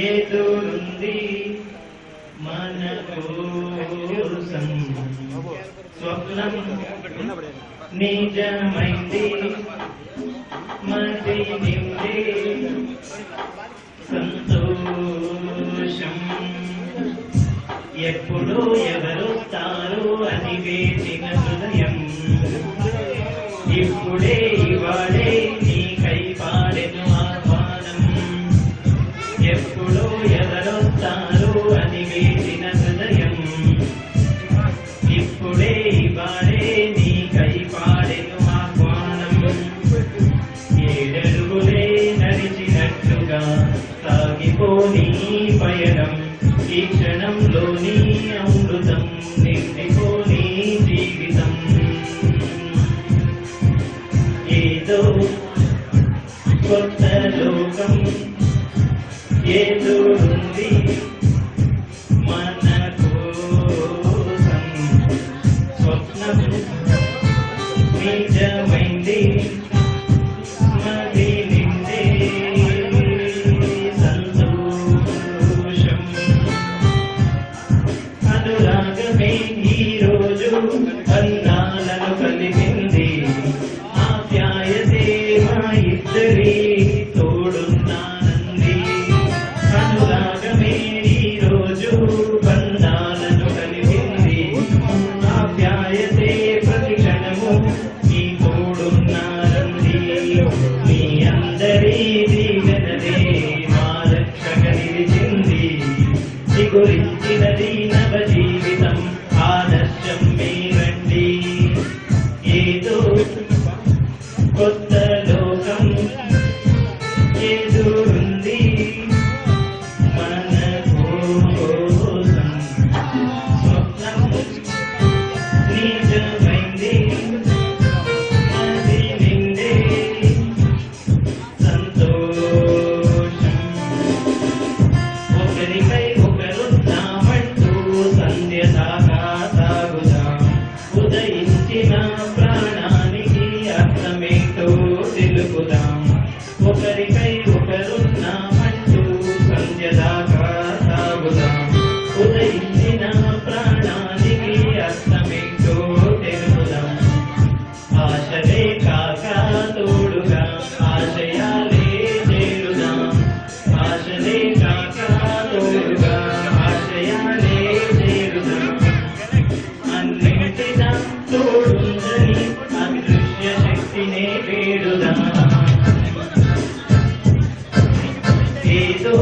ఎదురుంది మన కోసం స్వప్నం నిజమైంది మది నిండే సంతోషం ఎప్పుడు ఎవరొస్తారు అని వేచిన హృదయం ఇప్పుడే ఇవాళే నీకై పాడెను ఆహ్వానం ఎప్పుడు ఎవరొస్తారు అని వేసిన హృదయం ఇప్పుడే ఇవాళే నీకై పాడెను ఆహ్వానం ఏడరుగులే నడిచినట్టుగా సాగిపోని పయనం ఈ క్షణంలోని అమృతం నిండిపోని జీవితం ఏదో కొత్త లోకం ఎదురుంది మన కోసం స్వప్నం నిజమైంది మది నిండే సంతోషం అనురాగమే ఈరోజు అందాలను కలిగింది ఆప్యాయతే మా ఇద్దరి తోడున్నానంది అనురాగమే ఈరోజు బంధాలను కలిగింది ఆప్యాయతే ప్రతి క్షణము ఈ తోడున్నానంది మీ అందరి దీవెనలే మా రక్షక నిలిచింది గురించినది నవ జీవితం ఆదర్శం మీరండి ఏదో కొత్త లోకం ఎదురుంది మన కోసం స్వప్నం నిజమైంది మది నిండే సంతోషం ఒకరిపై ఒకరున్నామంటూ సంధ్య దాకా సాగుదాం ఉదయించిన ప్రాణానికి అర్థమేంటో తెలుపుదాం ఒకరిపై ఒకరున్నామంటూ సంధ్య దాకా సాగుదాం ఉదయించిన ప్రాణానికి అర్థమేంటో తెలుపుదాం ఆశలే కాక తోడుగా ఆశయాలే చేరుదాం ఆశలే కాక తోడుగా ఆశయాలే చేరుదాం అన్నింటిదా తోడుందని అదృశ్య శక్తినే వేడుదాం ఏదో